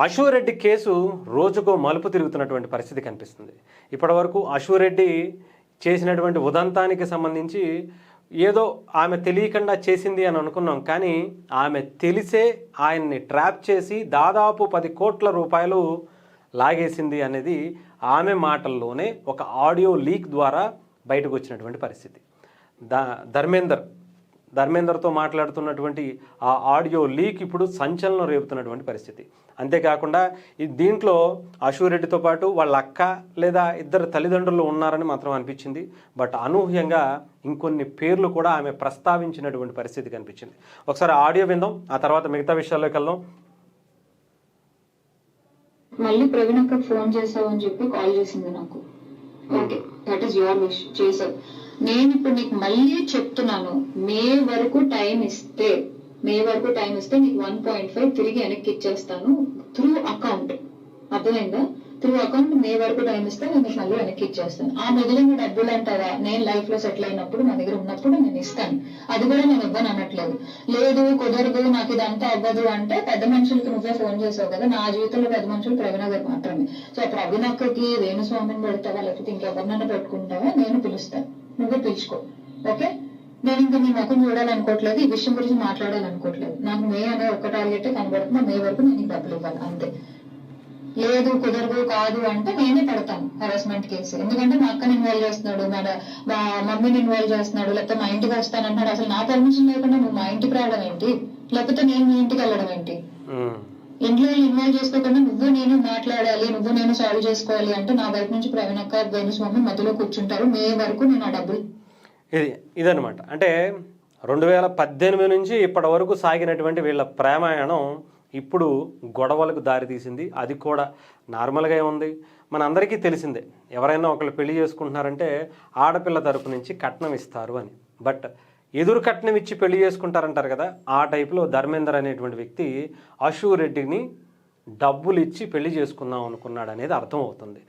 Ashu Reddy case రోజుకో మలుపు తిరుగుతున్నటువంటి పరిస్థితి కనిపిస్తుంది. ఇప్పటివరకు అశురెడ్డి చేసినటువంటి ఉదంతానికి సంబంధించి ఏదో ఆమె తెలియకుండా చేసింది అని అనుకున్నాం, కానీ ఆమె తెలిసే ఆయన్ని ట్రాప్ చేసి దాదాపు 10 కోట్ల రూపాయలు లాగేసింది అనేది ఆమె మాటల్లోనే ఒక ఆడియో లీక్ ద్వారా బయటకు వచ్చినటువంటి పరిస్థితి. ధర్మేందర్తో మాట్లాడుతున్నటువంటి ఆ ఆడియో లీక్ ఇప్పుడు సంచలనం రేపుతున్నటువంటి పరిస్థితి. అంతేకాకుండా దీంట్లో అశురెడ్డితో పాటు వాళ్ళ అక్క లేదా ఇద్దరు తల్లిదండ్రులు ఉన్నారని మాత్రం అనిపించింది. బట్ అనూహ్యంగా ఇంకొన్ని పేర్లు కూడా ఆమె ప్రస్తావించినటువంటి పరిస్థితి కనిపించింది. ఒకసారి ఆడియో విందాం, ఆ తర్వాత మిగతా విషయాల్లోకి వెళ్దాం. మళ్ళీ ప్రవీణ్ అక్క ఫోన్ చేసావు అని చెప్పి కాల్ చేసింది నాకు. Okay, that is your wish, చేసావు. నేను ఇప్పుడు నీకు మళ్ళీ చెప్తున్నాను, మే వరకు టైం ఇస్తే నీకు 1.5 తిరిగి వెనక్కి ఇచ్చేస్తాను త్రూ అకౌంట్. అర్థమైందా? త్రూ అకౌంట్ మే వరకు టైం ఇస్తే నేను మళ్ళీ వెనక్కి ఇచ్చేస్తాను. ఆ మిగిలిన డబ్బులు అంటారా, నేను లైఫ్ లో సెటిల్ అయినప్పుడు నా దగ్గర ఉన్నప్పుడు నేను ఇస్తాను. అది కూడా నేను ఇవ్వను అనట్లేదు. లేదు కుదరదు, నాకు ఇదంతా అవ్వదు అంటే పెద్ద మనుషులకి నువ్వే ఫోన్ చేసావు కదా. నా జీవితంలో పెద్ద మనుషులు ప్రవీణ గారు మాత్రమే. సో ప్రవీణ అక్కకి వేణుస్వామిని పెడతావా లేకపోతే ఇంకెవరినైనా పెట్టుకుంటావా, నేను పిలుస్తాను, నువ్వే పిలుచుకో. ఓకే, నేను ఇంకా నీ ముఖం చూడాలనుకోవట్లేదు, ఈ విషయం గురించి మాట్లాడాలనుకోవట్లేదు. నాకు మే అనే ఒక్క టార్గెట్ కనబడుతున్నా, మే వరకు నేను డబ్బులు ఇవ్వాలి అంతే. లేదు కుదరదు కాదు అంటే నేనే పెడతాను హెరాస్మెంట్ కేసు. ఎందుకంటే మా అక్కని ఇన్వాల్వ్ చేస్తున్నాడు, మా మమ్మీని ఇన్వాల్వ్ చేస్తున్నాడు, లేకపోతే మా ఇంటికి వస్తానంటున్నాడు. అసలు నా పర్మిషన్ లేకుండా నువ్వు మా ఇంటికి రావడం ఏంటి, లేకపోతే నేను మీ ఇంటికి వెళ్ళడం ఏంటి? ఇంట్లో ఇన్వాల్వ్ చేసుకోకుండా నువ్వు నేను మాట్లాడాలి, నువ్వు నేను సాల్వ్ చేసుకోవాలి అంటే నా వైపు నుంచి ప్రవీణ్ అక్క వేణుస్వామి మధ్యలో కూర్చుంటారు. మే వరకు నేను ఆ డబ్బులు. ఇదనమాట. అంటే 2018 నుంచి ఇప్పటి వరకు సాగినటువంటి వీళ్ళ ప్రేమాయణం ఇప్పుడు గొడవలకు దారితీసింది. అది కూడా నార్మల్గా ఉంది, మన అందరికీ తెలిసిందే. ఎవరైనా ఒకళ్ళు పెళ్లి చేసుకుంటున్నారంటే ఆడపిల్ల తరపు నుంచి కట్నం ఇస్తారు అని. బట్ ఎదురు కట్నం ఇచ్చి పెళ్లి చేసుకుంటారంటారు కదా, ఆ టైపులో ధర్మేందర్ అనేటువంటి వ్యక్తి అశురెడ్డిని డబ్బులు ఇచ్చి పెళ్లి చేసుకుందాం అనుకున్నాడు అనేది అర్థమవుతుంది.